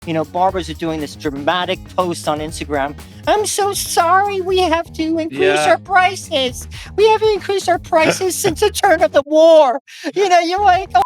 barbers are doing this dramatic post on Instagram. I'm so sorry, we have to increase our prices. We haven't increased our prices since the turn of the war. You're like, oh,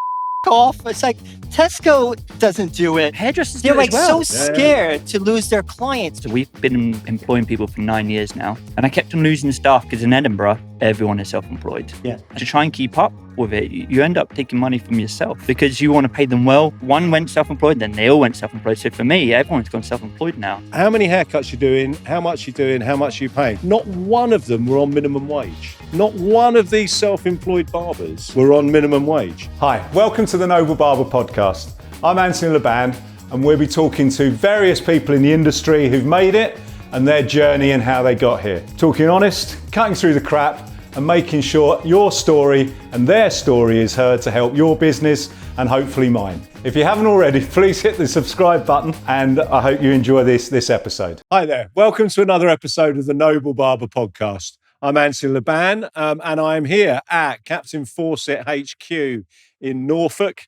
off. It's like Tesco doesn't do it. Hairdressers They're do it like as well. so scared to lose their clients. So we've been employing people for 9 years now, and I kept on losing staff because in Edinburgh, everyone is self-employed. Yeah. To try and keep up with it, you end up taking money from yourself because you want to pay them well. One went self-employed, then they all went self-employed. So for me, everyone's gone self-employed now. How many haircuts you're doing, how much you're doing, how much you're paying. Not one of them were on minimum wage. Not one of these self-employed barbers were on minimum wage. Hi, welcome to the Noble Barber Podcast. I'm Anthony Laban, and we'll be talking to various people in the industry who've made it and their journey and how they got here. Talking honest, cutting through the crap, and making sure your story and their story is heard to help your business and hopefully mine. If you haven't already, please hit the subscribe button, and I hope you enjoy this episode. Hi there, welcome to another episode of the Noble Barber Podcast. I'm Anthony Laban, and I'm here at Captain Fawcett HQ in Norfolk.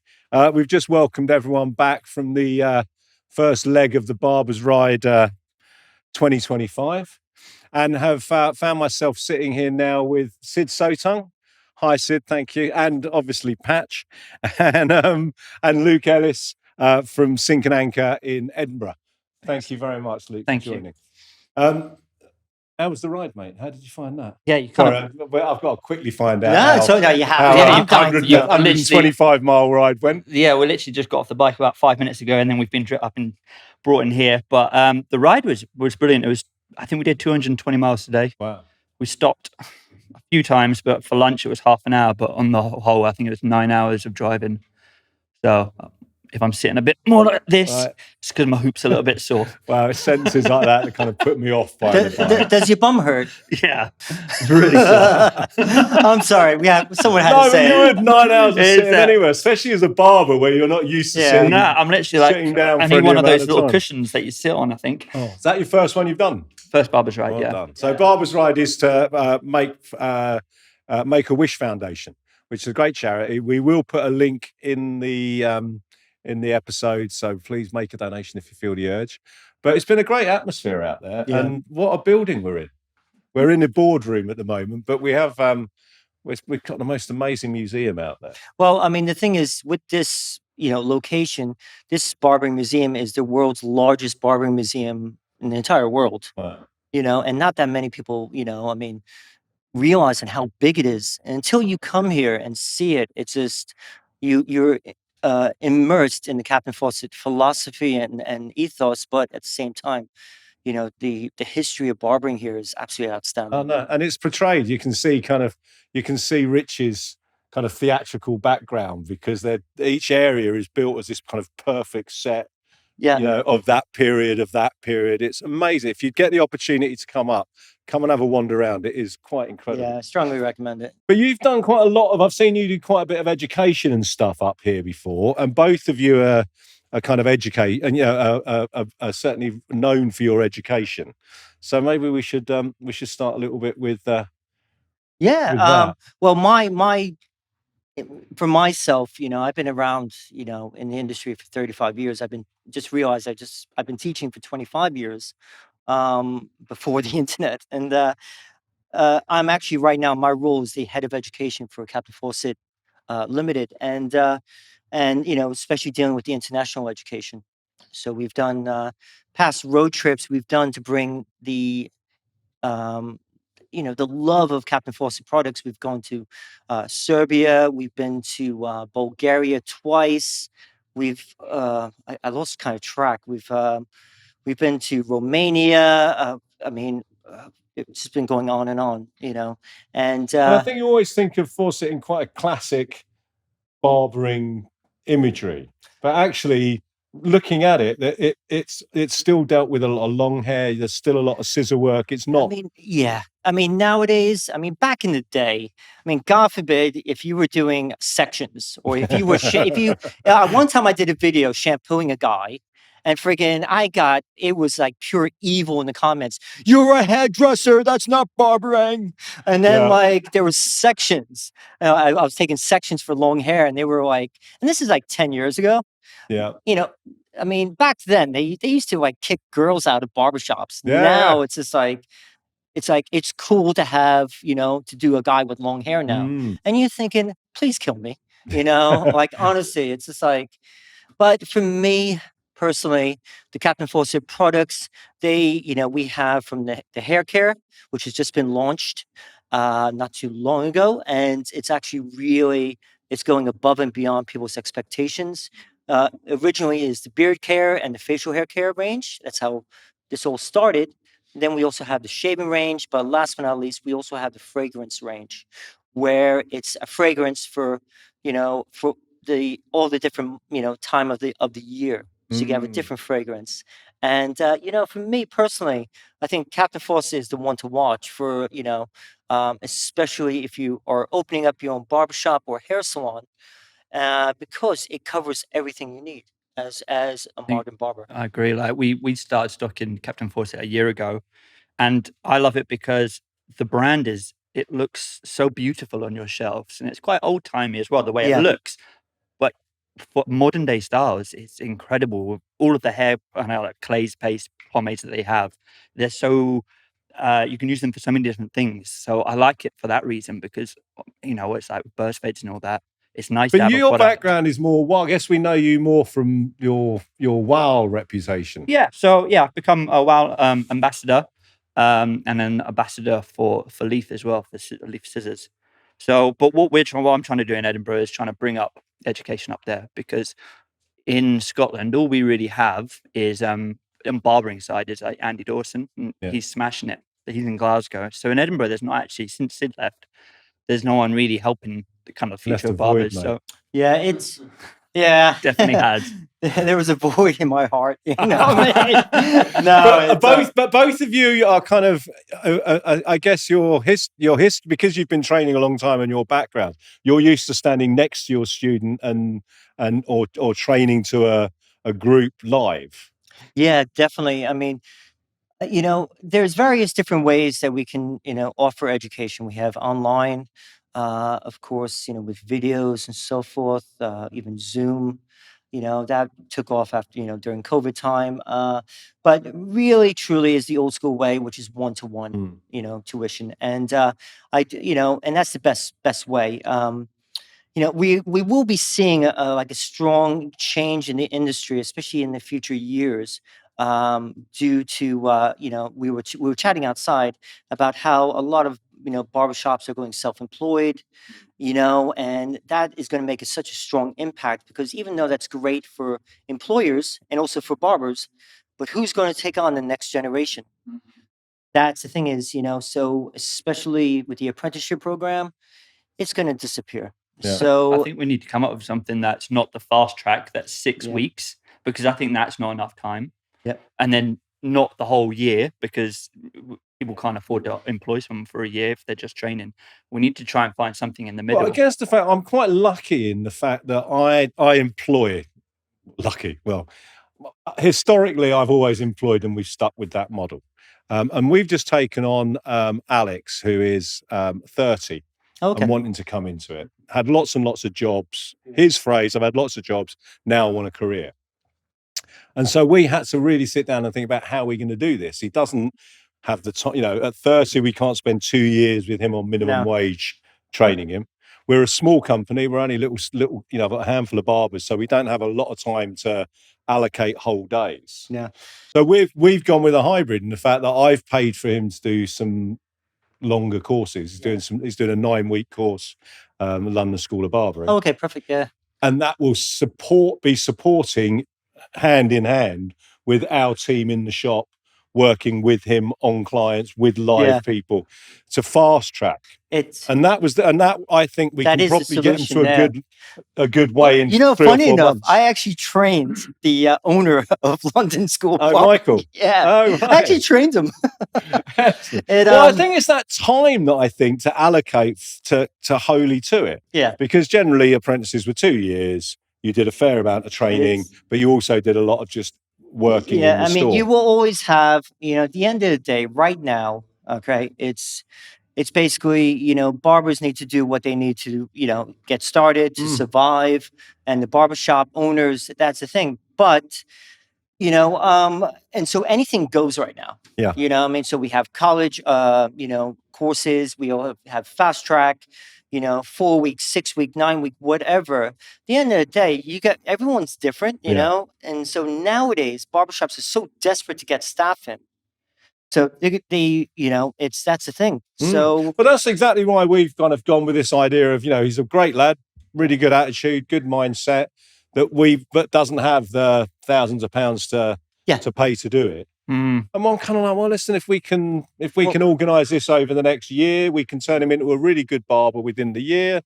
We've just welcomed everyone back from the first leg of the BarbersRide 2025, and have found myself sitting here now with Sid Sottung. Hi, Sid, thank you. And obviously Patch and Luke Ellis from Sink and Anchor in Edinburgh. Thank you very much, Luke, for joining. How was the ride, mate? How did you find that? Yeah, you can't. Well, I've got to quickly find out. No, you have. How Yeah, a you can't. 125-mile ride went. Yeah, we literally just got off the bike about 5 minutes ago, and then we've been up and brought in here. But the ride was brilliant. I think we did 220 miles today. Wow. We stopped a few times, but for lunch it was half an hour. But on the whole, I think it was 9 hours of driving. So if I'm sitting a bit more like this, it's because my hoop's a little bit sore. Wow, it's sentences like that kind of put me off. Does your bum hurt? Yeah, it's really sore. I'm sorry. Someone had to No, say but you it. had 9 hours of sitting anywhere, especially as a barber where you're not used to sitting. No, I'm literally sitting down I for need any one of amount those little time. cushions that you sit on, I think. Oh, is that your first one you've done? First BarbersRide, Well yeah. done. So BarbersRide is to make a Wish Foundation, which is a great charity. We will put a link in the episode, so please make a donation if you feel the urge. But it's been a great atmosphere out there, and what a building we're in. We're in the boardroom at the moment, but we have we've got the most amazing museum out there. Well, I mean, the thing is, with this, location, this barbering museum is the world's largest barbering museum in the entire world. Wow. And not that many people, realize how big it is. And until you come here and see it, it's just you're immersed in the Captain Fawcett philosophy and ethos, but at the same time, the history of barbering here is absolutely outstanding. Oh no, and it's portrayed. You can see Rich's kind of theatrical background because each area is built as this kind of perfect set. Yeah. Of that period. It's amazing. If you get the opportunity to come and have a wander around. It is quite incredible. Yeah, I strongly recommend it. But you've done quite a lot I've seen you do quite a bit of education and stuff up here before, and both of you are kind of educate and are certainly known for your education. So maybe we should start a little bit with well, my for myself, I've been around, in the industry for 35 years. I've been teaching for 25 years before the internet. And I'm actually right now, my role is the head of education for Captain Fawcett Limited. And especially dealing with the international education. So we've done past road trips we've done to bring the the love of Captain Fawcett products. We've gone to Serbia. We've been to Bulgaria twice. I lost kind of track. We've been to Romania. It's just been going on and on, And I think you always think of Fawcett in quite a classic barbering imagery, but actually, looking at it's still dealt with a lot of long hair. There's still a lot of scissor work. It's not. Nowadays, back in the day, God forbid if you were doing sections or if you were, one time I did a video shampooing a guy and friggin' it was like pure evil in the comments. You're a hairdresser. That's not barbering. And then there was sections. I was taking sections for long hair and they were like, and this is like 10 years ago. Yeah. I mean, back then they used to like kick girls out of barbershops. Yeah, Now yeah. it's just like it's cool to have, to do a guy with long hair now. Mm. And you're thinking, please kill me. Like honestly, it's just like, but for me personally, the Captain Fawcett products, we have from the hair care, which has just been launched not too long ago. And it's actually it's going above and beyond people's expectations. Originally is the beard care and the facial hair care range. That's how this all started. Then we also have the shaving range, but last but not least, we also have the fragrance range, where it's a fragrance for all the different time of the year. So you have a different fragrance. And for me personally, I think Captain Fawcett is the one to watch for especially if you are opening up your own barbershop or hair salon, because it covers everything you need as a modern barber. I agree. Like we started stocking Captain Fawcett a year ago, and I love it because the brand it looks so beautiful on your shelves, and it's quite old timey as well, the way Yeah. it looks. But for modern day styles, it's incredible with all of the hair like glaze paste pomades that they have. They're so you can use them for so many different things. So I like it for that reason, because it's like burst fades and all that. It's nice to But have a your product. background is more. Well, I guess we know you more from your WOW reputation. Yeah. So yeah, I've become a WOW ambassador, and an ambassador for Leaf as well, for Leaf scissors. So, but what I'm trying to do in Edinburgh is trying to bring up education up there, because in Scotland, all we really have is on barbering side is like Andy Dawson, and he's smashing it. He's in Glasgow. So in Edinburgh, there's not actually, since Sid left, there's no one really helping the kind of future of barbers. Mate. So yeah, definitely has. There was a void in my heart. But both of you are kind of, I guess your history, because you've been training a long time and your background, you're used to standing next to your student or training to a group live. Yeah, definitely. I mean, there's various different ways that we can, offer education. We have online, of course, with videos and so forth, even Zoom, that took off after, during COVID time. But really, truly is the old school way, which is one-to-one, tuition. And, and that's the best way. We will be seeing like a strong change in the industry, especially in the future years, due to we were chatting outside about how a lot of barbershops are going self-employed, and that is going to make such a strong impact, because even though that's great for employers and also for barbers, but who's going to take on the next generation? That's the thing is, so especially with the apprenticeship program, it's going to disappear. Yeah. So I think we need to come up with something that's not the fast track, that's 6 weeks, because I think that's not enough time. Yep. And then not the whole year, because people can't afford to employ someone for a year if they're just training. We need to try and find something in the middle. Well, I guess the fact I'm quite lucky in the fact that I employ. Lucky. Well, historically, I've always employed, and we've stuck with that model. And we've just taken on Alex, who is 30. Okay. And wanting to come into it. Had lots and lots of jobs. His phrase, I've had lots of jobs, now I want a career. And so we had to really sit down and think about how we're going to do this. He doesn't have the time, at 30, we can't spend 2 years with him on minimum wage training him. We're a small company. We're only little, a handful of barbers. So we don't have a lot of time to allocate whole days. Yeah. So we've gone with a hybrid, in the fact that I've paid for him to do some longer courses. He's doing a 9-week course, London School of Barbering. Oh, okay, perfect. Yeah. And that will be supporting hand in hand with our team in the shop, working with him on clients, with live people, to fast track. And that I think we can probably get him to a good way in. Funny enough, I actually trained the owner of London School. Oh, Michael. Yeah. Oh, right. I actually trained him. I think it's that time that I think to allocate to wholly to it. Yeah. Because generally apprentices were 2 years. You did a fair amount of training, but you also did a lot of just working in the store. You will always have, at the end of the day, right now, okay, it's It's basically, barbers need to do what they need to, get started, to survive. And the barbershop owners, that's the thing. But, and so anything goes right now. Yeah. So we have college, courses, we all have fast track, 4 week, 6 week, 9 week, whatever. At the end of the day, everyone's different, and so nowadays barbershops are so desperate to get staff in. So that's the thing. So, but that's exactly why we've kind of gone with this idea of, he's a great lad, really good attitude, good mindset, but doesn't have the thousands of pounds to pay to do it. And I'm kind of like, well, listen, if we can organise this over the next year, we can turn him into a really good barber within the year.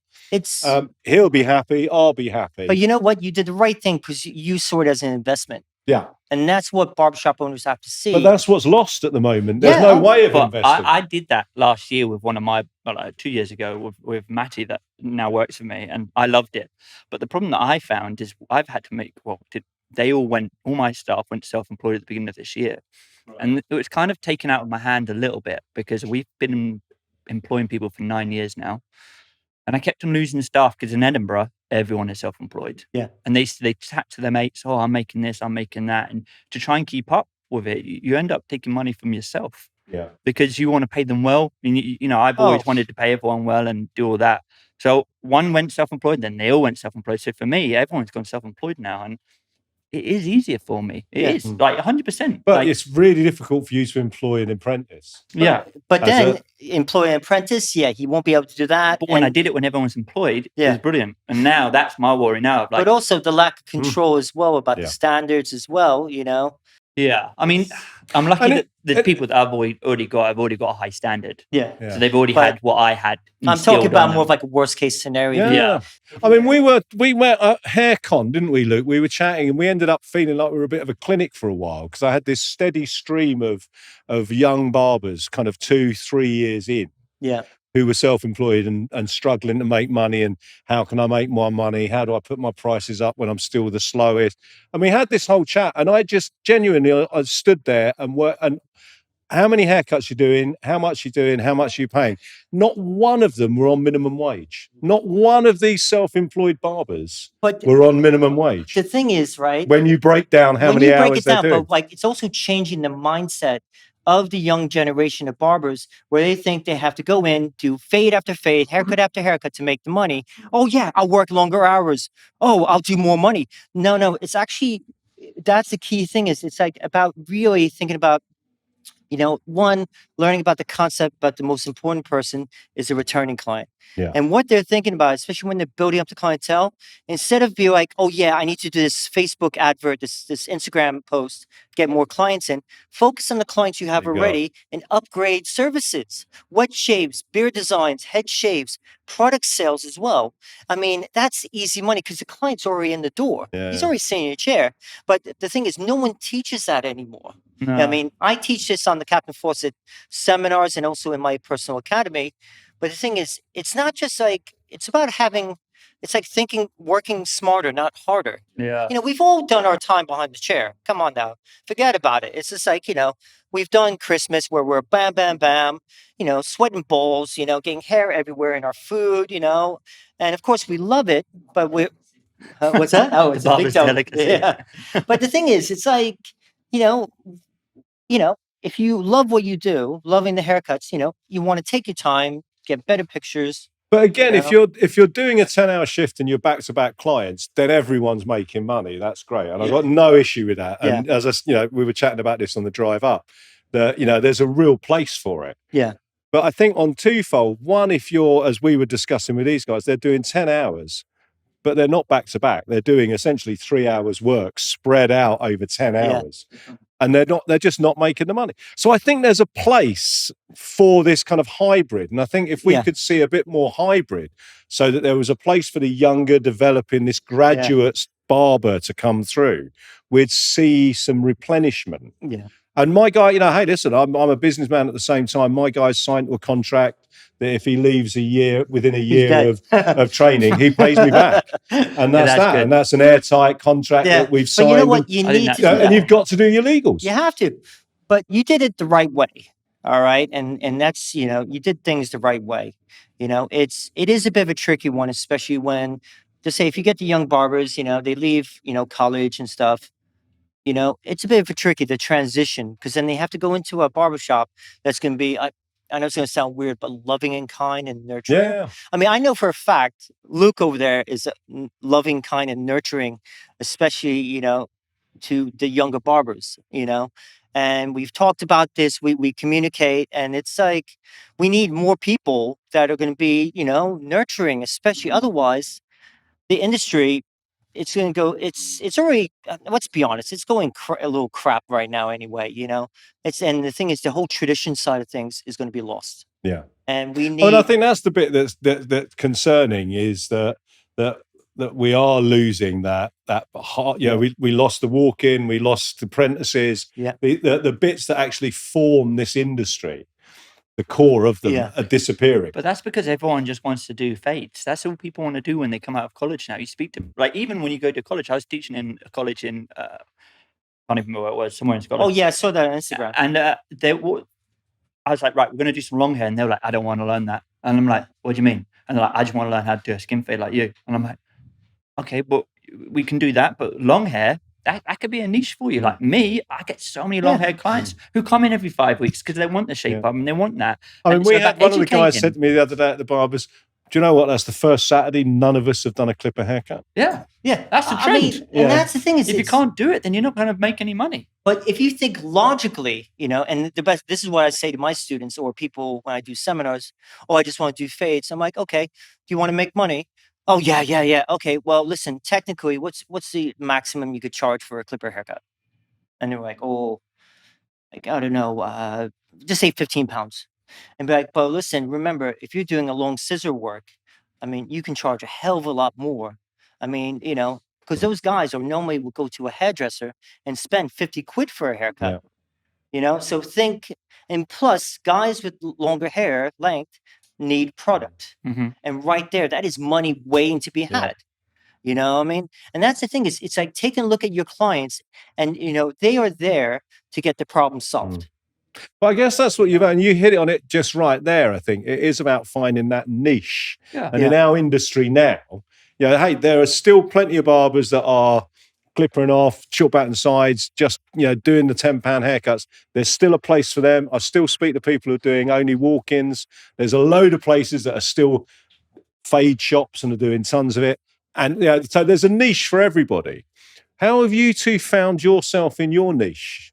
He'll be happy, I'll be happy. But you know what? You did the right thing because you saw it as an investment. Yeah. And that's what barbershop owners have to see. But that's what's lost at the moment. There's no way of investing. I did that last year with one of my, 2 years ago with Matty that now works for me, and I loved it. But the problem that I found is I've had to make, all my staff went self-employed at the beginning of this year. Right. And it was kind of taken out of my hand a little bit because we've been employing people for 9 years now. And I kept on losing staff because in Edinburgh, everyone is self-employed. Yeah. And they chat to their mates, oh, I'm making this, I'm making that. And to try and keep up with it, you end up taking money from yourself. Yeah. Because you want to pay them well. I've always wanted to pay everyone well and do all that. So one went self-employed, then they all went self-employed. So for me, everyone's gone self-employed now. And it is easier for me. It is like 100%. But it's really difficult for you to employ an apprentice. But then employ an apprentice, he won't be able to do that. But when I did it when everyone's employed, it was brilliant. And now that's my worry now. But also the lack of control as well about the standards as well, Yeah. I mean, I'm lucky that the people that I've already got a high standard. Yeah. So they've already had what I had. I'm talking about more of like a worst case scenario. Yeah. I mean, we went at HairCon, didn't we, Luke? We were chatting and we ended up feeling like we were a bit of a clinic for a while because I had this steady stream of young barbers kind of 2-3 years in. Yeah. Who were self-employed and struggling to make money, and how can I make more money? How do I put my prices up when I'm still the slowest? And we had this whole chat, and I just genuinely I stood there and how many haircuts you're doing, how much you're doing, how much you're paying. Not one of them were on minimum wage. Not one of these self-employed barbers were on minimum wage. The thing is, right? When you break down how many hours they're doing. But it's also changing the mindset of the young generation of barbers where they think they have to go in, do fade after fade, haircut after haircut to make the money. Oh yeah, I'll work longer hours. Oh, I'll do more money. No, it's actually, that's the key thing is it's like about really thinking about, one, learning about the concept, but the most important person is the returning client. Yeah. And what they're thinking about, especially when they're building up the clientele, instead of being like, oh yeah, I need to do this Facebook advert, this Instagram post, get more clients in, focus on the clients you have already and upgrade services, wet shaves, beard designs, head shaves, product sales as well. I mean, that's easy money because the client's already in the door. Yeah. He's already sitting in a chair. But the thing is, no one teaches that anymore. No. I mean, I teach this on the Captain Fawcett seminars and also in my personal academy. But the thing is, it's not just like, it's about it's like working smarter, not harder. Yeah. We've all done our time behind the chair. Come on now. Forget about it. It's just like, we've done Christmas where we're bam, bam, bam, sweating balls, getting hair everywhere in our food, and of course we love it, but we're, what's that? Oh, it's a big delicacy. Yeah. But the thing is, it's like, if you love what you do, loving the haircuts, you want to take your time, get better pictures. But again, if you're doing a 10-hour shift and you're back-to-back clients, then everyone's making money. That's great, and I've got no issue with that. And as we were chatting about this on the drive up, that there's a real place for it. Yeah. But I think on twofold. One, if you're, as we were discussing with these guys, they're doing 10 hours, but they're not back-to-back. They're doing essentially 3 hours work spread out over 10 hours. And they're just not making the money. So I think there's a place for this kind of hybrid. And I think if we could see a bit more hybrid so that there was a place for the younger developing this graduate barber to come through, we'd see some replenishment. Yeah. And my guy, hey, listen, I'm a businessman at the same time. My guy's signed to a contract that if he leaves within a year of training, he pays me back. And that's that. Good. And that's an airtight contract that we've signed. But you know what? You need to do that. And you've got to do your legals. You have to. But you did it the right way. All right. And that's, you did things the right way. It is a bit of a tricky one, especially when, just say, if you get the young barbers, they leave, college and stuff. It's a bit of a tricky the transition, because then they have to go into a barbershop that's going to be, I know it's going to sound weird, but loving and kind and nurturing. Yeah. I mean, I know for a fact Luke over there is loving, kind, and nurturing, especially, to the younger barbers, and we've talked about this. We communicate, and it's like we need more people that are going to be, nurturing, especially otherwise the industry, it's going to go, it's already, let's be honest, it's going a little crap right now anyway, and the thing is, the whole tradition side of things is going to be lost. Yeah. And we need, Well, I think that's the bit that's concerning, is that we are losing that heart. We lost the walk-in, we lost apprentices. Yeah. The bits that actually form this industry, the core of them, are disappearing. But that's because everyone just wants to do fades. That's all people want to do when they come out of college now. You speak to, like, even when you go to college, I was teaching in a college in, I can't even remember where it was, somewhere in Scotland. oh yeah, I saw that on Instagram. And I was like, right, we're going to do some long hair. And they were like, I don't want to learn that. And I'm like, what do you mean? And they're like, I just want to learn how to do a skin fade like you. And I'm like, okay, but we can do that. But long hair, that could be a niche for you. Like me, I get so many long hair clients who come in every 5 weeks because they want the shape up and they want that. I mean, And we so had that one of the guys educating- said to me the other day at the Barbers, do you know what? That's the first Saturday none of us have done a clipper haircut. Yeah, Yeah, that's the I trend. mean, and that's the thing is, If you can't do it, then you're not going to make any money. But if you think logically, and the best, this is what I say to my students or people when I do seminars, oh, I just want to do fades. I'm like, okay, do you want to make money? Oh, yeah. Okay, well, listen, technically, what's the maximum you could charge for a clipper haircut? And they're like, oh, like, I don't know, just say 15 pounds. And be like, but listen, remember, if you're doing a long scissor work, I mean, you can charge a hell of a lot more. I mean, because those guys normally will go to a hairdresser and spend 50 quid for a haircut. So think, and plus, guys with longer hair length need product. Mm-hmm. And right there, that is money waiting to be had. You know what I mean? And that's the thing, is it's like taking a look at your clients, and they are there to get the problem solved. But I guess that's what you hit it on it just right there. I think it is about finding that niche. And in our industry now, hey, there are still plenty of barbers that are clipping off, short back and sides, just doing the £10 haircuts. There's still a place for them. I still speak to people who are doing only walk-ins. There's a load of places that are still fade shops and are doing tons of it. And so there's a niche for everybody. How have you two found yourself in your niche?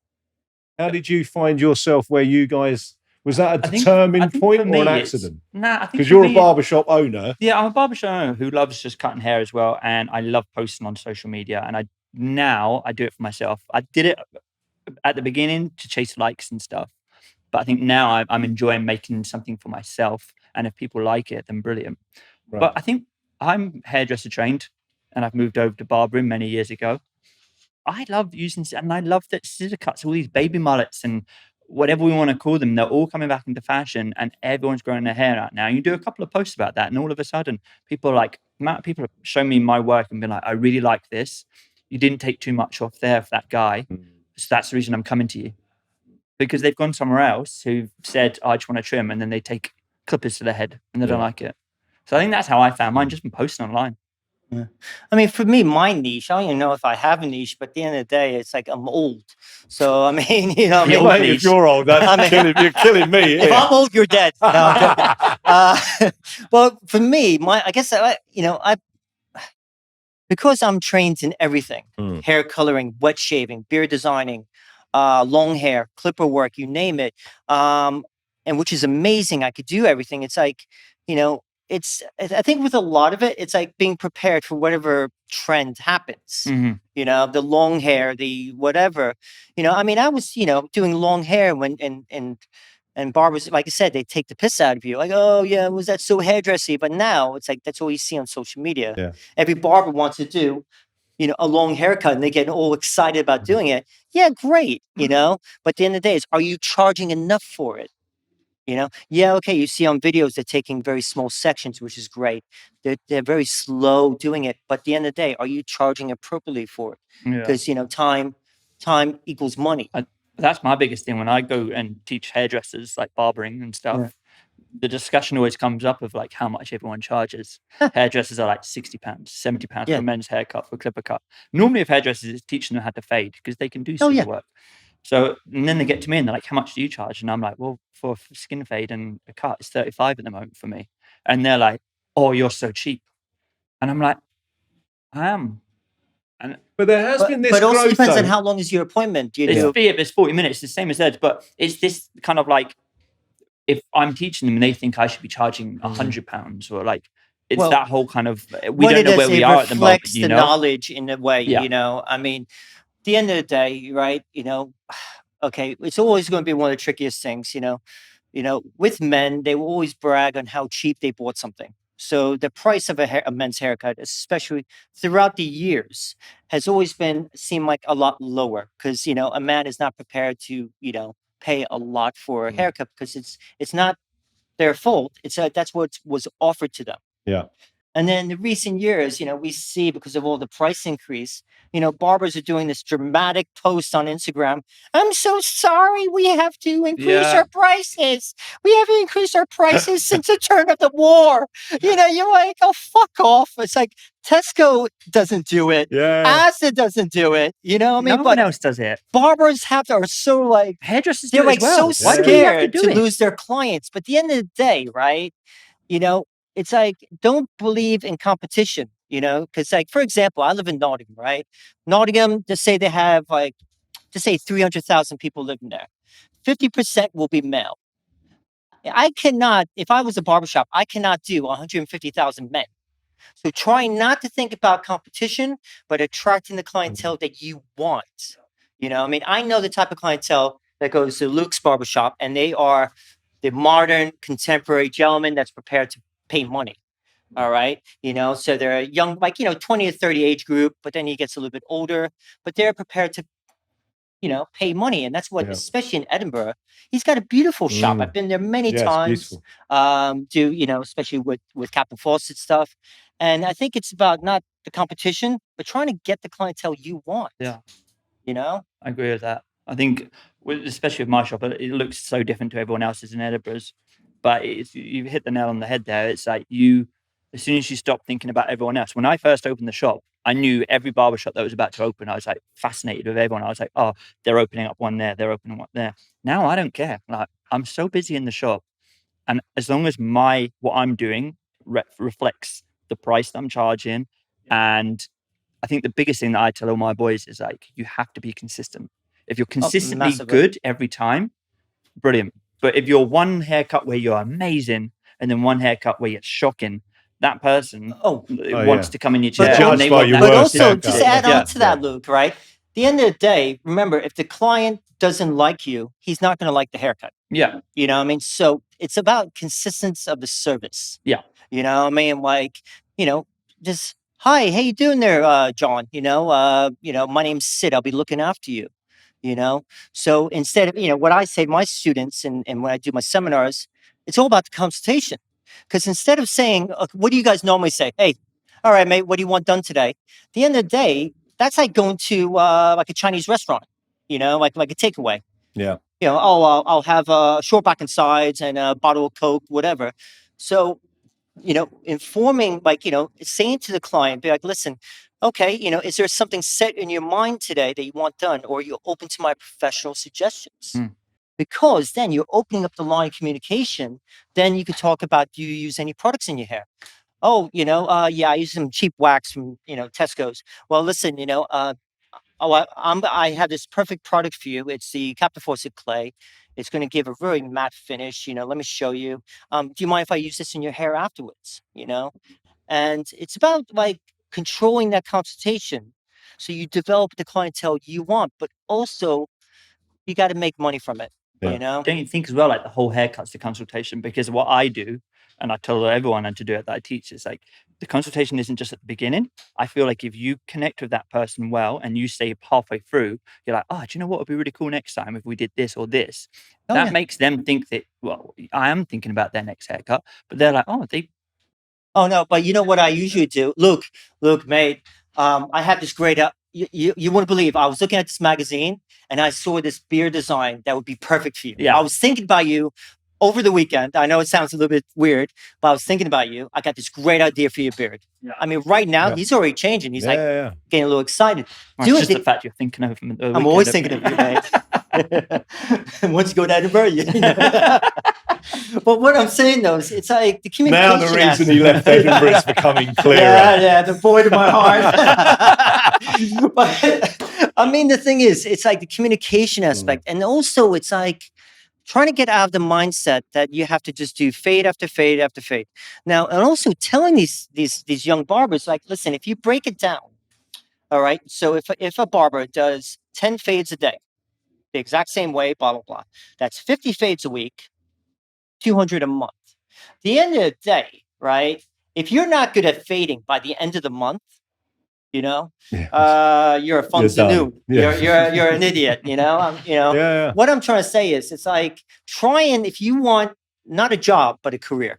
How did you find yourself where you guys, was that a determined point or an accident? Nah, I think because you're a barbershop owner. Yeah, I'm a barbershop owner who loves just cutting hair as well. And I love posting on social media. And now I do it for myself. I did it at the beginning to chase likes and stuff. But I think now I'm enjoying making something for myself. And if people like it, then brilliant. Right. But I think I'm hairdresser trained and I've moved over to barbering many years ago. I love using, and I love that scissor cuts, all these baby mullets and whatever we want to call them, they're all coming back into fashion and everyone's growing their hair out now. You do a couple of posts about that and all of a sudden people have shown me my work and been like, I really like this. You didn't take too much off there for that guy. So that's the reason I'm coming to you. Because they've gone somewhere else who've said, I just want to trim, and then they take clippers to their head and they don't like it. So I think that's how I found mine, just from posting online. Yeah. I mean, for me, my niche, I don't even know if I have a niche, but at the end of the day, it's like I'm old. So, I mean, if you're old, you're killing me. If I'm old, you're dead. No, I'm joking. Well, for me, I guess, because I'm trained in everything, hair coloring, wet shaving, beard designing, long hair, clipper work, you name it. And which is amazing. I could do everything. It's like, I think with a lot of it, it's like being prepared for whatever trend happens. Mm-hmm. The long hair, the whatever. I mean, I was, doing long hair when and barbers, like I said, they take the piss out of you. Like, oh yeah, was that so hairdressy? But now it's like that's all you see on social media. Yeah. Every barber wants to do, a long haircut, and they get all excited about doing it. Yeah, great. But at the end of the day, are you charging enough for it? Yeah, okay, you see on videos they're taking very small sections, which is great. They're very slow doing it, but at the end of the day, are you charging appropriately for it? Because time equals money. That's my biggest thing when I go and teach hairdressers, like barbering and stuff. Yeah. The discussion always comes up of like how much everyone charges. Hairdressers are like £60, £70 for Yeah. a men's haircut, for a clipper cut. Normally, if hairdressers is teaching them how to fade because they can do Oh, scissor yeah. work. So, and then they get to me and they're like, "How much do you charge?" And I'm like, "Well, for a skin fade and a cut, it's 35 at the moment for me." And they're like, "Oh, you're so cheap." And I'm like, "I am." And But there has been this But also growth, depends on though. how long is your appointment. You it's do. it's 40 minutes, the same as theirs, but it's this kind of like, if I'm teaching them and they think I should be charging £100 or like, it's Well, that whole kind of, we what don't it know is, where we it are at the moment, reflects you the know? knowledge in a way. Yeah. You know, I mean, at the end of the day, right? You know, okay, it's always going to be one of the trickiest things. You know, with men, they will always brag on how cheap they bought something. So the price of a men's haircut, especially throughout the years, has always been seemed like a lot lower because a man is not prepared to pay a lot for a haircut because it's not their fault. That's what was offered to them. Yeah. And then in recent years, we see because of all the price increase, barbers are doing this dramatic post on Instagram. I'm so sorry, we have to increase Yeah. our prices. We have increased our prices since the turn of the war. You're like, oh, fuck off. It's like Tesco doesn't do it. Yeah. Acid doesn't do it. I mean, No but one else does it. barbers are so like, Hairdressers do they're it like as well. so Why do we have scared do to it? lose their clients. But at the end of the day, right? It's like, don't believe in competition, because like, for example, I live in Nottingham, right? Nottingham, just say they have like, just say 300,000 people living there. 50% will be male. I cannot, if I was a barbershop, I cannot do 150,000 men. So try not to think about competition, but attracting the clientele that you want. I mean, I know the type of clientele that goes to Luke's barbershop, and they are the modern, contemporary gentleman that's prepared to pay money. All right. So they're a young, like, 20 to 30 age group, but then he gets a little bit older, but they're prepared to, pay money. And that's what, Yeah. especially in Edinburgh, he's got a beautiful shop. I've been there many Yeah, it's times, beautiful. especially with Captain Fawcett stuff. And I think it's about not the competition, but trying to get the clientele you want. Yeah. I I agree with that. I think, especially with my shop, it looks so different to everyone else's in Edinburgh's. But you've hit the nail on the head there. It's like as soon as you stop thinking about everyone else. When I first opened the shop, I knew every barbershop that was about to open. I was like fascinated with everyone. I was like, oh, they're opening up one there. They're opening one there. Now I don't care. Like, I'm so busy in the shop. And as long as what I'm doing reflects the price that I'm charging, and I think the biggest thing that I tell all my boys is like, you have to be consistent. If you're consistently massively. good every time, brilliant. But if you're one haircut where you're amazing and then one haircut where you're shocking, that person wants to come in your chair. But and they want that also, haircut. just add on to that, Luke, right? At the end of the day, remember, if the client doesn't like you, he's not going to like the haircut. Yeah. You know what I mean? So it's about consistency of the service. Yeah. You know what I mean? Like, just, hi, how you doing there, John? My name's Sid. I'll be looking after you. So instead of, what I say to my students and when I do my seminars, it's all about the consultation. Because instead of saying, what do you guys normally say? Hey, all right, mate, what do you want done today? At the end of the day, that's like going to like a Chinese restaurant, like a takeaway. Yeah. I'll have a short back and sides and a bottle of Coke, whatever. So, informing, like, saying to the client, be like, listen, okay, is there something set in your mind today that you want done, or you're open to my professional suggestions? Because then you're opening up the line of communication. Then you could talk about, do you use any products in your hair? Oh, yeah, I use some cheap wax from, Tesco's. Well, listen, I have this perfect product for you. It's the Captain Fawcett clay. It's going to give a very matte finish. Let me show you. Do you mind if I use this in your hair afterwards? And it's about like controlling that consultation. So you develop the clientele you want, but also you got to make money from it. Yeah. Don't you think as well, like the whole haircut's the consultation? Because what I do, and I tell everyone and to do it that I teach, is like the consultation isn't just at the beginning. I feel like if you connect with that person well and you stay halfway through, you're like, oh, do you know what would be really cool next time if we did this or this? That makes them think that, well, I am thinking about their next haircut, but they're like, oh no, but you know what I usually do? Luke, mate, I have this great you wouldn't believe. I was looking at this magazine and I saw this beard design that would be perfect for you. Yeah. I was thinking about you over the weekend. I know it sounds a little bit weird, but I was thinking about you. I got this great idea for your beard. Yeah. I mean, right now, Yeah. he's already changing. He's like yeah. getting a little excited. Well, Do it's it. just the fact you're thinking of them. I'm always thinking of you, mate. Once you go to Edinburgh, you know. But what I'm saying though is, it's like the communication. Now the reason he left Edinburgh is becoming clearer. Yeah, the void of my heart. But I mean, the thing is, it's like the communication aspect, and also it's like trying to get out of the mindset that you have to just do fade after fade after fade. Now, and also telling these young barbers, like, listen, if you break it down, all right. So if a barber does 10 fades a day, the exact same way, blah blah blah, that's 50 fades a week. 200 a month. At the end of the day, right? If you're not good at fading by the end of the month, you know, you're a funzanoon. Yeah. You're an idiot. You know, Yeah. What I'm trying to say is, it's like trying, if you want not a job but a career.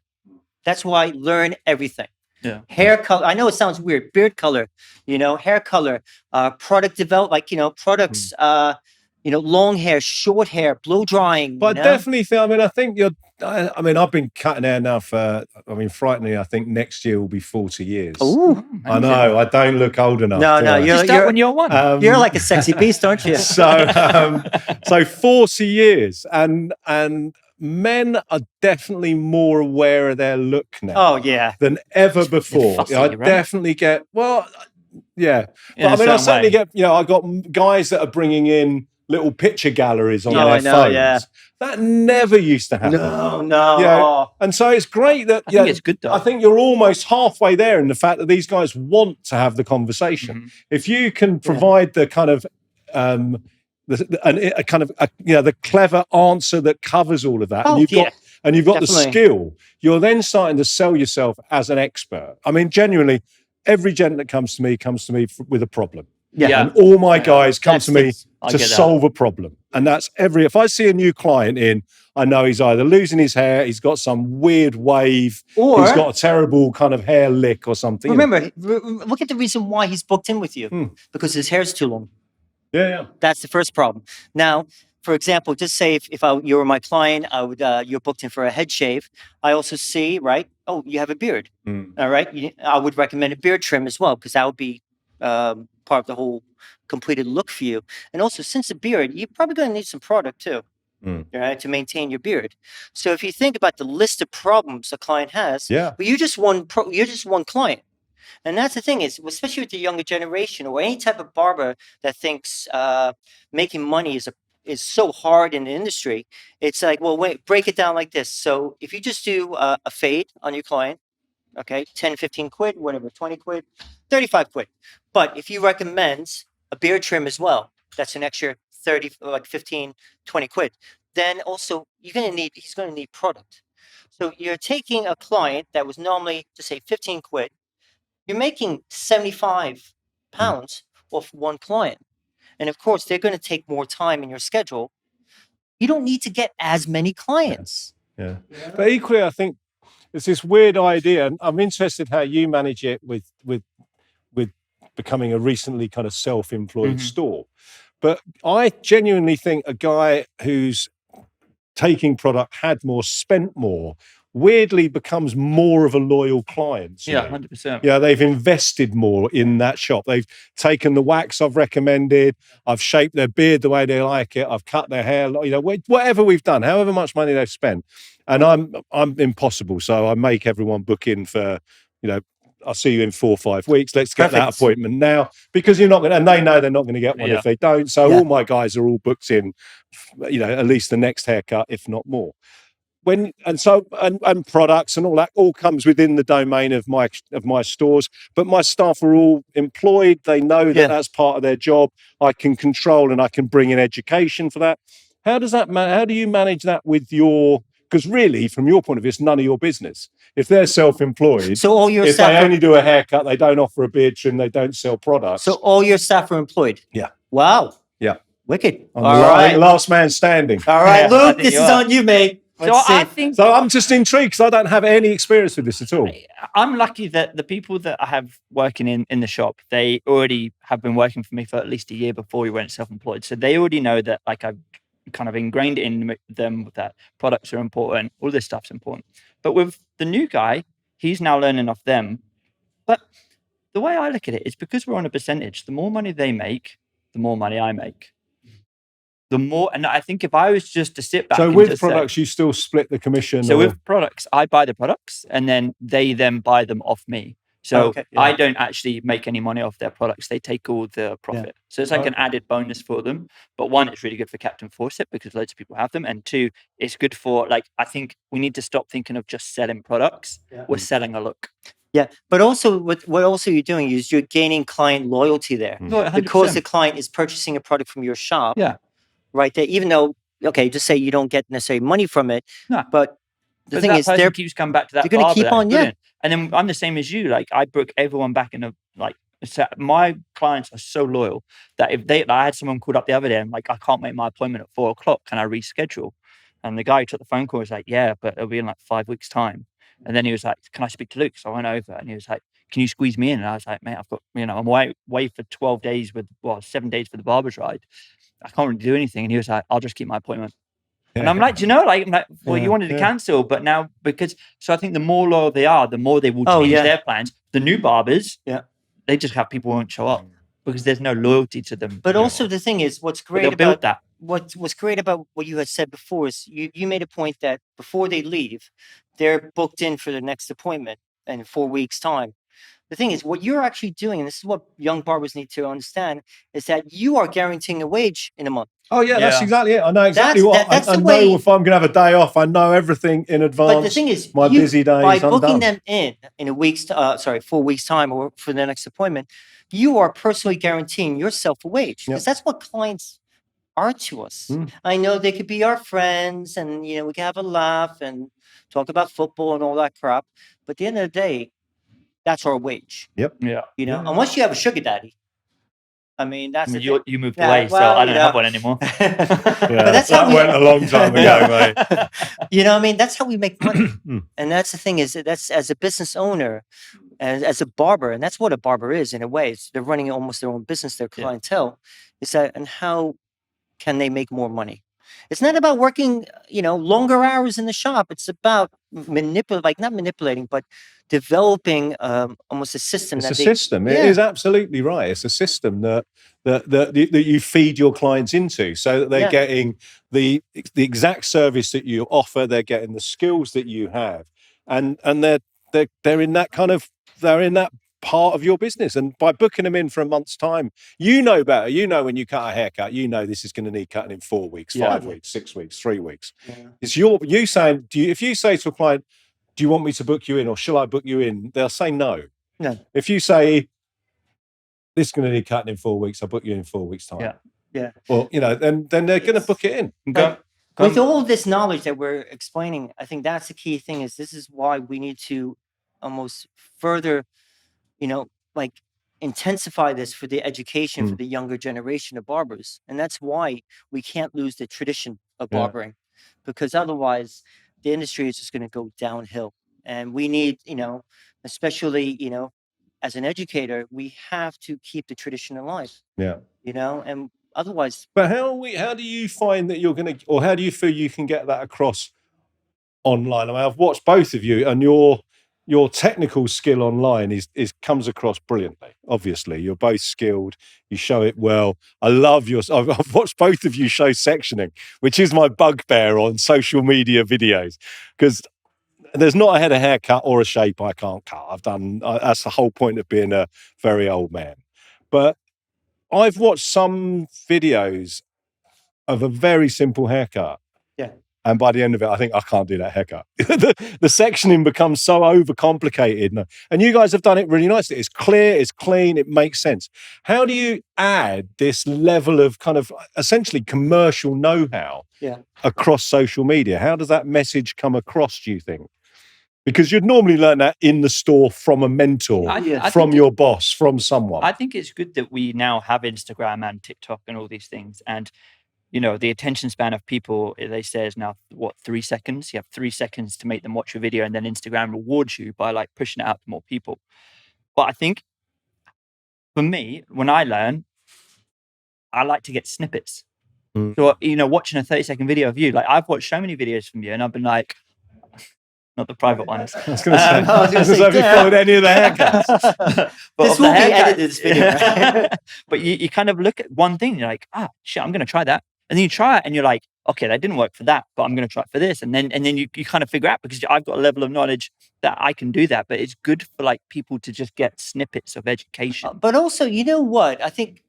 That's why learn everything. Yeah. Hair color. I know it sounds weird. Beard color. You know, hair color. Product develop. Like, you know, products. You know, long hair, short hair, blow drying. But you I know? definitely think, I mean, I've been cutting hair now for, frighteningly, I think next year will be 40 years. Ooh. I know, I don't look old enough. No, do no, I? you're Start when you're one. you're like a sexy beast, aren't you? So 40 years, and men are definitely more aware of their look now. Oh yeah. Than ever before. fussy, I right? definitely get, yeah. In a But I mean, I certain certainly way. get, I got guys that are bringing in little picture galleries on Oh, their I know, phones. yeah. That never used to happen. No. Yeah. Oh. And so it's great that I think it's good though. I think you're almost halfway there in the fact that these guys want to have the conversation. Mhm. If you can provide the kind of the clever answer that covers all of that, Oh, and you've got the definitely. skill, you're then starting to sell yourself as an expert. I mean, genuinely, every gent that comes to me with a problem. Yeah. And all my guys come That's to me it. I to get that. solve a problem. And that's if I see a new client in, I know he's either losing his hair, he's got some weird wave, Or he's got a terrible kind of hair lick or something. remember, look at the reason why he's booked in with you. Because his hair's too long. Yeah. That's the first problem. Now, for example, just say if you were my client, I would you're booked in for a head shave. I also see, right? Oh, you have a beard. All right. I would recommend a beard trim as well, because that would be part of the whole completed look for you. And also, since a beard, you're probably going to need some product too, right, to maintain your beard. So if you think about the list of problems a client has, but you're just one client. And that's the thing is, especially with the younger generation or any type of barber that thinks making money is so hard in the industry. It's like, well, wait, break it down like this. So if you just do a fade on your client, okay, 10, 15 quid, whatever, 20 quid, 35 quid. But if you recommend a beard trim as well, that's an extra 30, like 15, 20 quid. Then also he's going to need product. So you're taking a client that was normally, to say 15 quid, you're making 75 pounds off one client. And of course, they're going to take more time in your schedule. You don't need to get as many clients. Yeah. But equally, I think it's this weird idea, and I'm interested how you manage it with becoming a recently kind of self-employed store. But I genuinely think a guy who's taking product, had more, spent more, weirdly becomes more of a loyal client. Yeah, 100%. Yeah, they've invested more in that shop. They've taken the wax I've recommended. I've shaped their beard the way they like it. I've cut their hair. Whatever we've done, however much money they've spent. And I'm impossible, so I make everyone book in for, I'll see you in 4 or 5 weeks. Let's get that appointment now, because you're not going to, and they know they're not going to get one if they don't. So all my guys are all booked in, at least the next haircut, if not more. And products and all that all comes within the domain of my stores, but my staff are all employed. They know that that's part of their job. I can control and I can bring in education for that. How do you manage that with your? Because really, from your point of view, it's none of your business. If they're self-employed, so all your if staff they only do a haircut, they don't offer a beard trim, they don't sell products. So all your staff are employed. Yeah. Wow. Yeah. Wicked. Last man standing. All right, Yeah, I Luke, think this you is are. on you, mate. So Let's I see. think So I'm just intrigued because I don't have any experience with this at all. I'm lucky that the people that I have working in the shop, they already have been working for me for at least a year before we went self-employed. So they already know that, like, I've kind of ingrained it in them that products are important, all this stuff's important. But with the new guy, he's now learning off them. But the way I look at it is because we're on a percentage, the more money they make, the more money I make. The more, and I think if I was just to sit back So and with just products, say, you still split the commission. so or... with products, I buy the products and then they then buy them off me. So Okay, yeah. I don't actually make any money off their products. They take all the profit. So it's like an added bonus for them. But one, it's really good for Captain Fawcett because loads of people have them. And two, it's good for, like, I think we need to stop thinking of just selling products. Yeah. We're selling a look. Yeah, but also what also you're doing is you're gaining client loyalty there No, 100%. because the client is purchasing a product from your shop. Yeah. Right there, even though, okay, just say you don't get necessarily money from it, No. but the But thing that is, person they're keeps coming back to that they're gonna barber. keep That's on, yeah. brilliant. And then I'm the same as you. Like, I book everyone back in a, like, my clients are so loyal that if they, I had someone called up the other day and like, I can't make my appointment at 4:00. Can I reschedule? And the guy who took the phone call was like, yeah, but it'll be in like 5 weeks' time. And then he was like, can I speak to Luke? So I went over and he was like, can you squeeze me in? And I was like, mate, I've got, I'm away for 12 days 7 days for the BarbersRide. I can't really do anything. And he was like, I'll just keep my appointment. And I'm like, do you know, like, well, you wanted to cancel, but now so I think the more loyal they are, the more they will change their plans. The new barbers, they just have people who won't show up because there's no loyalty to them. But also the thing is, what's great they'll build that. what's great about what you had said before is you made a point that before they leave, they're booked in for the next appointment in 4 weeks' time. The thing is, what you're actually doing, and this is what young barbers need to understand, is that you are guaranteeing a wage in a month. Oh yeah, that's exactly it. I know exactly That's I the know way- if I'm going to have a day off. I know everything in advance. But the thing is, my busy days, by I'm booking done. them in a week's, 4 weeks' time, or for the next appointment, you are personally guaranteeing yourself a wage because that's what clients are to us. I know they could be our friends, and we can have a laugh and talk about football and all that crap. But at the end of the day, that's our wage. Yep. Yeah. Unless you have a sugar daddy. I mean, that's the thing. You moved Yeah, away, so well, I don't have one anymore. But that's how that went a long time ago, mate. I mean, that's how we make money. And that's the thing is that's as a business owner, as a barber, and that's what a barber is in a way. They're running almost their own business, their clientele. Is that, and how can they make more money? It's not about working, longer hours in the shop. It's about not manipulating, but developing almost a system. It's a system. It is absolutely right. It's a system that you feed your clients into, so that they're getting the exact service that you offer. They're getting the skills that you have, and they're in that they're in that part of your business. And by booking them in for a month's time, you know better. When you cut a haircut, this is going to need cutting in 4 weeks, 5 weeks, 6 weeks, 3 weeks. It's you saying, if you say to a client, do you want me to book you in, or shall I book you in? They'll say no. No. If you say, this is going to need cutting in 4 weeks, I'll book you in 4 weeks' time. Yeah. Well, then they're going to book it in. With all of this knowledge that we're explaining, I think that's the key thing. This is why we need to almost further, intensify this for the education for the younger generation of barbers. And that's why we can't lose the tradition of barbering, because otherwise the industry is just going to go downhill. And we need, especially, as an educator, we have to keep the tradition alive. Yeah. And otherwise. But how do you find that you're going to, or how do you feel you can get that across online? I mean, I've watched both of you, and your technical skill online is comes across brilliantly. Obviously, you're both skilled. You show it well. I love I've watched both of you show sectioning, which is my bugbear on social media videos, because there's not a head of haircut or a shape I can't cut. That's the whole point of being a very old man. But I've watched some videos of a very simple haircut. Yeah. And by the end of it, I think I can't do that haircut. the sectioning becomes so overcomplicated. And you guys have done it really nicely. It's clear, it's clean, it makes sense. How do you add this level of kind of essentially commercial know-how across social media? How does that message come across, do you think? Because you'd normally learn that in the store from a mentor, from your boss, from someone. I think it's good that we now have Instagram and TikTok and all these things. And the attention span of people, they say, is now 3 seconds. You have 3 seconds to make them watch your video, and then Instagram rewards you by like pushing it out to more people. But I think for me, when I learn, I like to get snippets. So, watching a 30-second video of you, like I've watched so many videos from you, and I've been like, not the private ones. I was going to say, have you followed any of the haircuts? This will be edited, this video. Right? But you kind of look at one thing, and you're like, shit, I'm going to try that. And then you try it, and you're like, okay, that didn't work for that, but I'm going to try it for this. And then you kind of figure out, because I've got a level of knowledge that I can do that. But it's good for like people to just get snippets of education. But also, you know what? I think,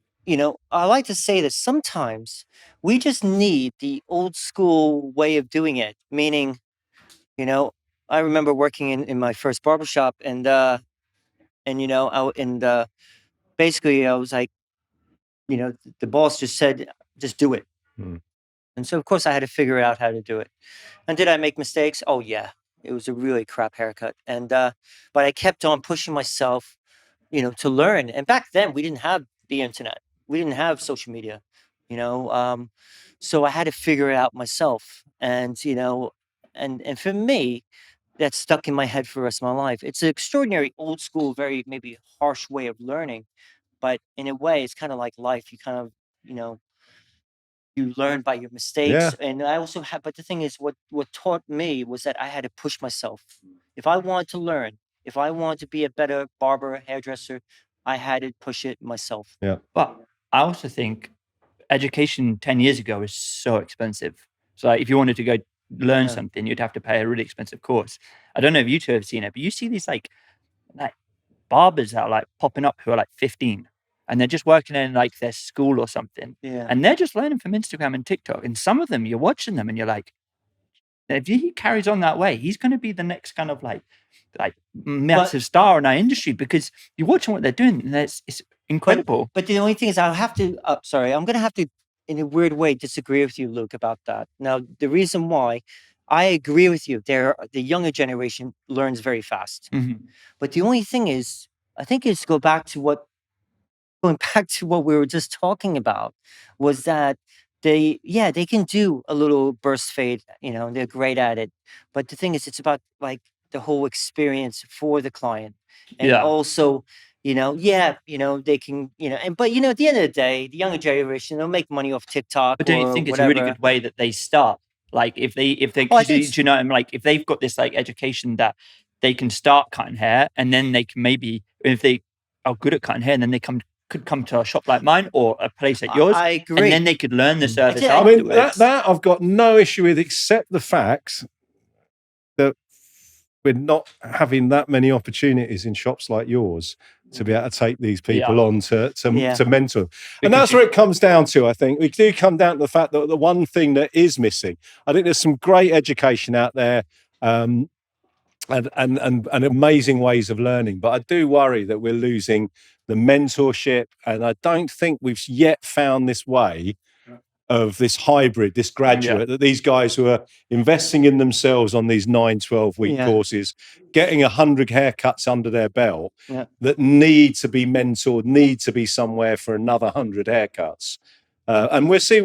I like to say that sometimes we just need the old school way of doing it. Meaning, I remember working in my first barbershop, and basically I was like, the boss just said, just do it. And so of course I had to figure out how to do it. And did I make mistakes? Oh yeah, it was a really crap haircut. And but I kept on pushing myself, to learn. And back then we didn't have the internet, we didn't have social media, so I had to figure it out myself. And and for me, that's stuck in my head for the rest of my life. It's an extraordinary old school, very maybe harsh way of learning, but in a way it's kind of like life. You kind of, you learn by your mistakes. And I also have, but the thing is, what taught me was that I had to push myself. If I wanted to learn, if I wanted to be a better barber, hairdresser, I had to push it myself. Yeah. But I also think education 10 years ago was so expensive. So like, if you wanted to go learn something, you'd have to pay a really expensive course. I don't know if you two have seen it, but you see these like barbers that are like popping up who are like 15, and they're just working in like their school or something. Yeah. And they're just learning from Instagram and TikTok. And some of them, you're watching them and you're like, if he carries on that way, he's going to be the next kind of like massive star in our industry, because you're watching what they're doing, and it's incredible. But the only thing is, I'm going to have to, in a weird way, disagree with you, Luke, about that. Now, the reason why, I agree with you, the younger generation learns very fast. Mm-hmm. But the only thing is, I think it's going back to what we were just talking about, was that they can do a little burst fade, and they're great at it. But the thing is, it's about like the whole experience for the client. And also, they can, but at the end of the day, the younger generation, they'll make money off TikTok. But don't you think it's a really good way that they start? Like if they, do you know, like if they've got this like education that they can start cutting hair, and then they can maybe, if they are good at cutting hair, and then they could come to a shop like mine or a place like yours. I agree. And then they could learn the service I afterwards. mean, that I've got no issue with, except the fact that we're not having that many opportunities in shops like yours to be able to take these people on to mentor. And that's where it comes down to, I think. We do come down to the fact that the one thing that is missing, I think there's some great education out there, and amazing ways of learning. But I do worry that we're losing the mentorship, and I don't think we've yet found this way of this hybrid, this graduate, that these guys who are investing in themselves on these 9-12-week courses, getting 100 haircuts under their belt, that need to be mentored, need to be somewhere for another 100 haircuts. And we'll see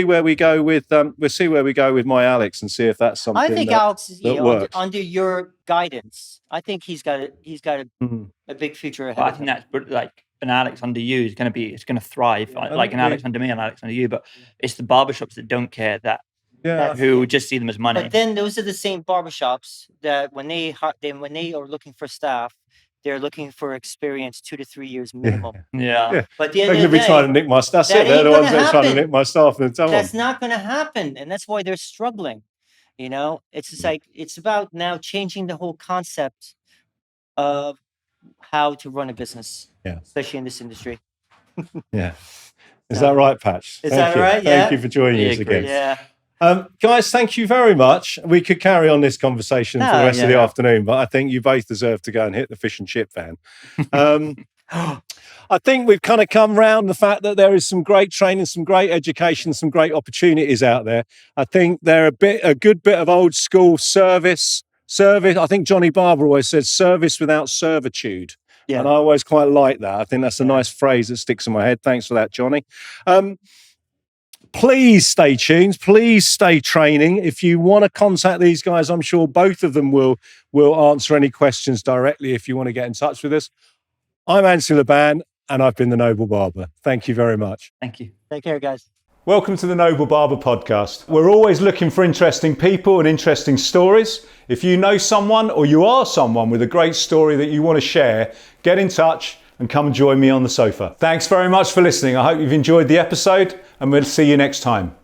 where we go with my Alex, and see if that's something. I think Alex is works. under your guidance. I think he's got a big future ahead. I think that's like an Alex under you is going to thrive, like an Alex under me and Alex under you. But it's the barbershops that don't care, who just see them as money. But then those are the same barbershops that when they are looking for staff, they're looking for experience 2 to 3 years minimum. But the they're going to be trying to nick my stuff. They're the ones that are trying to nick my staff. That's not going to happen, and that's why they're struggling. It's just like, it's about now changing the whole concept of how to run a business, especially in this industry. Is that right, Patch? Is that right? Thank you for joining us again. Yeah. Guys, thank you very much. We could carry on this conversation for the rest of the afternoon, but I think you both deserve to go and hit the fish and chip van. I think we've kind of come round the fact that there is some great training, some great education, some great opportunities out there. I think they're a good bit of old school service. I think Johnny Barber always said service without servitude. Yeah. And I always quite like that. I think that's a nice phrase that sticks in my head. Thanks for that, Johnny. Please stay tuned. Please stay training. If you want to contact these guys, I'm sure both of them will answer any questions directly if you want to get in touch with us. I'm Anthony Laban, and I've been the Noble Barber. Thank you very much. Thank you. Take care, guys. Welcome to the Noble Barber Podcast. We're always looking for interesting people and interesting stories. If you know someone or you are someone with a great story that you want to share, get in touch and come and join me on the sofa. Thanks very much for listening. I hope you've enjoyed the episode, and we'll see you next time.